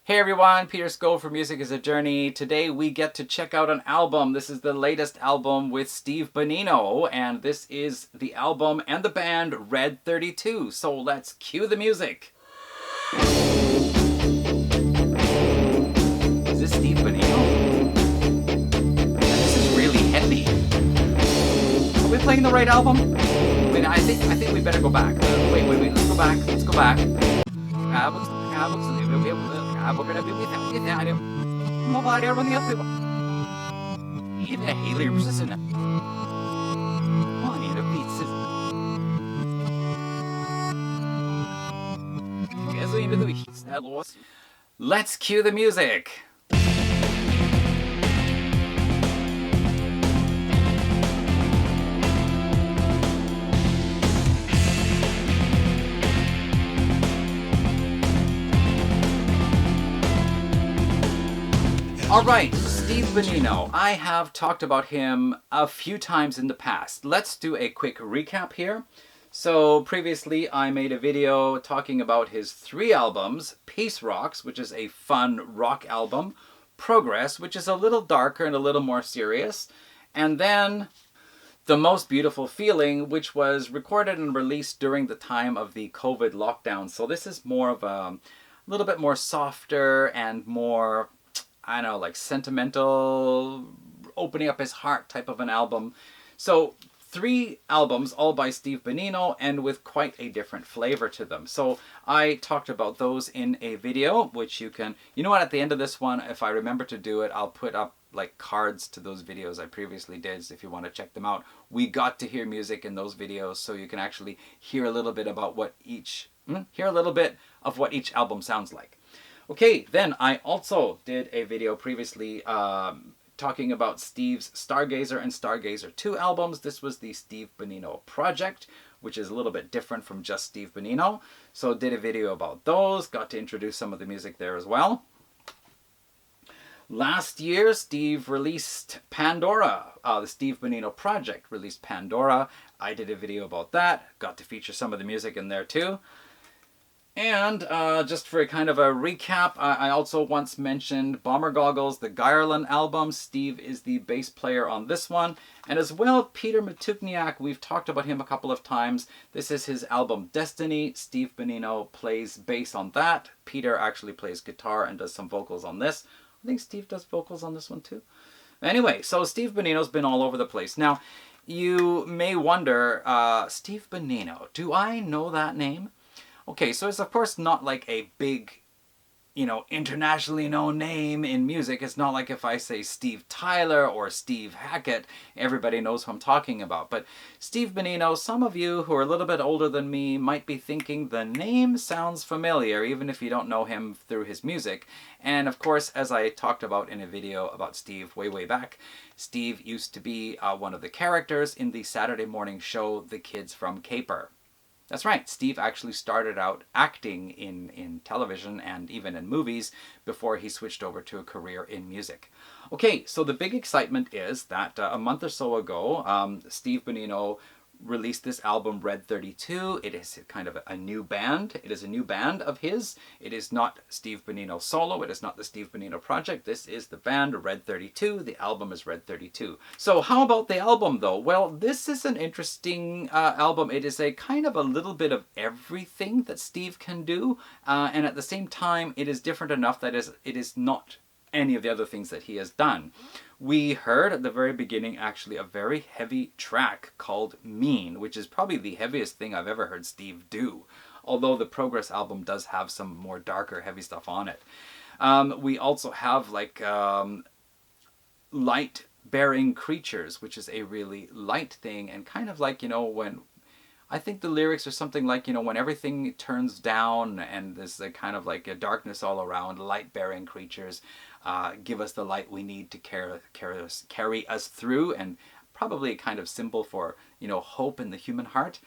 Hey everyone, Peter Skov for Music is a Journey. Today we get to check out an album. This is the latest album with Steve Bonino, and this is the album and the band Red32. So let's cue the music. Is this Steve Bonino? And this is really heavy. Are we playing the right album? Wait, I think we better go back. Wait, let's go back. Let's go back. Let's cue the music. Alright, Steve Bonino. I have talked about him a few times in the past. Let's do a quick recap here. So previously I made a video talking about his 3 albums, Peace Rocks, which is a fun rock album, Progress, which is a little darker and a little more serious, and then The Most Beautiful Feeling, which was recorded and released during the time of the COVID lockdown. So this is more of a little bit more softer and more, I don't know, like sentimental, opening up his heart type of an album. So 3 albums, all by Steve Bonino, and with quite a different flavor to them. So I talked about those in a video, which you can, you know what, at the end of this one, if I remember to do it, I'll put up like cards to those videos I previously did, so if you want to check them out. We got to hear music in those videos, so you can actually hear a little bit about what each, of what each album sounds like. Okay, then I also did a video previously talking about Steve's Stargazer and Stargazer 2 albums. This was the Steve Bonino project, which is a little bit different from just Steve Bonino. So did a video about those, got to introduce some of the music there as well. Last year, Steve released Pandora. The Steve Bonino project released Pandora. I did a video about that, got to feature some of the music in there too. And just for a kind of a recap, I also once mentioned Bomber Goggles, the Geierlin album. Steve is the bass player on this one. And as well, Peter Matukniak, we've talked about him a couple of times. This is his album Destiny. Steve Bonino plays bass on that. Peter actually plays guitar and does some vocals on this. I think Steve does vocals on this one too. Anyway, so Steve Bonino's been all over the place. Now, you may wonder, Steve Bonino, do I know that name? Okay, so it's of course not like a big, internationally known name in music. It's not like if I say Steve Tyler or Steve Hackett, everybody knows who I'm talking about. But Steve Bonino, some of you who are a little bit older than me might be thinking the name sounds familiar, even if you don't know him through his music. And of course, as I talked about in a video about Steve way back, Steve used to be one of the characters in the Saturday morning show The Kids from Caper. That's right, Steve actually started out acting in television and even in movies before he switched over to a career in music. Okay, so the big excitement is that a month or so ago, Steve Bonino released this album Red32. It is kind of a new band. It is a new band of his. It is not Steve Bonino solo. It is not the Steve Bonino project. This is the band Red32. The album is Red32. So how about the album though? Well, this is an interesting album. It is a kind of a little bit of everything that Steve can do, and at the same time it is different enough that it is not any of the other things that he has done. We heard at the very beginning actually a very heavy track called Mean, which is probably the heaviest thing I've ever heard Steve do, although the Progress album does have some more darker heavy stuff on it. We also have like Light Bearing Creatures, which is a really light thing, and kind of like, when I think the lyrics are something like, when everything turns down and there's a kind of like a darkness all around, light-bearing creatures give us the light we need to carry us through, and probably a kind of symbol for, hope in the human heart,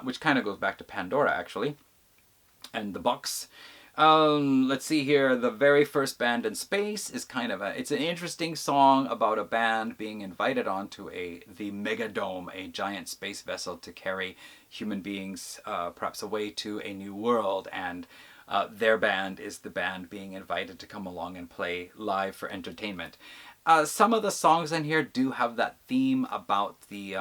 which kind of goes back to Pandora, actually, and the Bucks. Let's see here. The very first band in space is kind of it's an interesting song about a band being invited onto the Megadome, a giant space vessel to carry human beings perhaps away to a new world. And their band is the band being invited to come along and play live for entertainment. Some of the songs in here do have that theme about the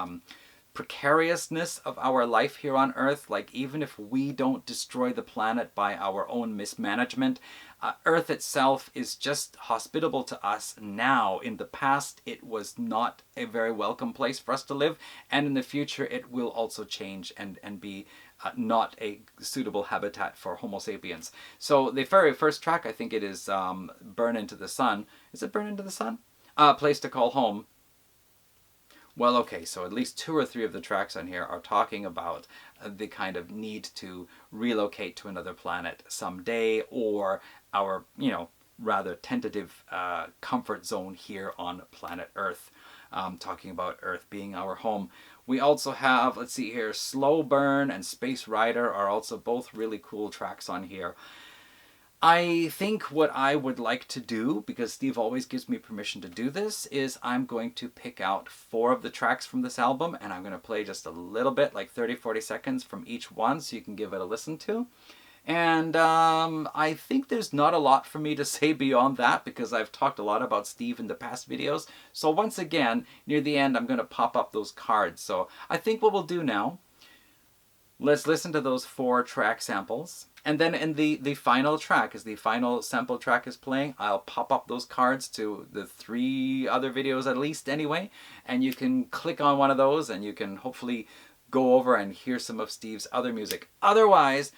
precariousness of our life here on Earth. Like, even if we don't destroy the planet by our own mismanagement, Earth itself is just hospitable to us now. In the past, it was not a very welcome place for us to live, and in the future, it will also change and be not a suitable habitat for Homo sapiens. So the very first track, I think it is Burn Into the Sun. Is it Burn Into the Sun? Place to Call Home. Well, okay, so at least 2 or 3 of the tracks on here are talking about the kind of need to relocate to another planet someday, or our, rather tentative comfort zone here on planet Earth, talking about Earth being our home. We also have, let's see here, Slow Burn and Space Rider are also both really cool tracks on here. I think what I would like to do, because Steve always gives me permission to do this, is I'm going to pick out 4 of the tracks from this album, and I'm going to play just a little bit, like 30-40 seconds from each one, so you can give it a listen to. And I think there's not a lot for me to say beyond that, because I've talked a lot about Steve in the past videos. So once again, near the end, I'm going to pop up those cards. So I think what we'll do now, let's listen to those 4 track samples. And then in the final track, as the final sample track is playing, I'll pop up those cards to the 3 other videos at least anyway. And you can click on one of those and you can hopefully go over and hear some of Steve's other music. Otherwise,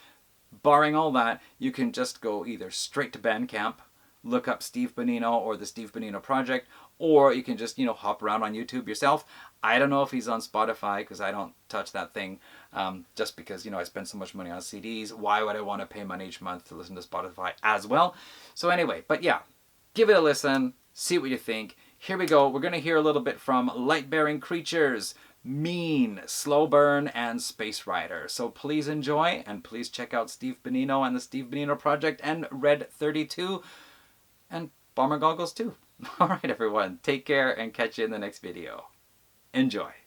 barring all that, you can just go either straight to Bandcamp, look up Steve Bonino or the Steve Bonino Project, or you can just, hop around on YouTube yourself. I don't know if he's on Spotify, because I don't touch that thing, just because, I spend so much money on CDs. Why would I want to pay money each month to listen to Spotify as well? So anyway, but yeah, give it a listen, see what you think. Here we go. We're going to hear a little bit from Light-Bearing Creatures, Mean, Slow Burn, and Space Rider. So please enjoy, and please check out Steve Bonino and the Steve Bonino Project and Red32, and Bomber Goggles too. All right, everyone, take care and catch you in the next video. Enjoy.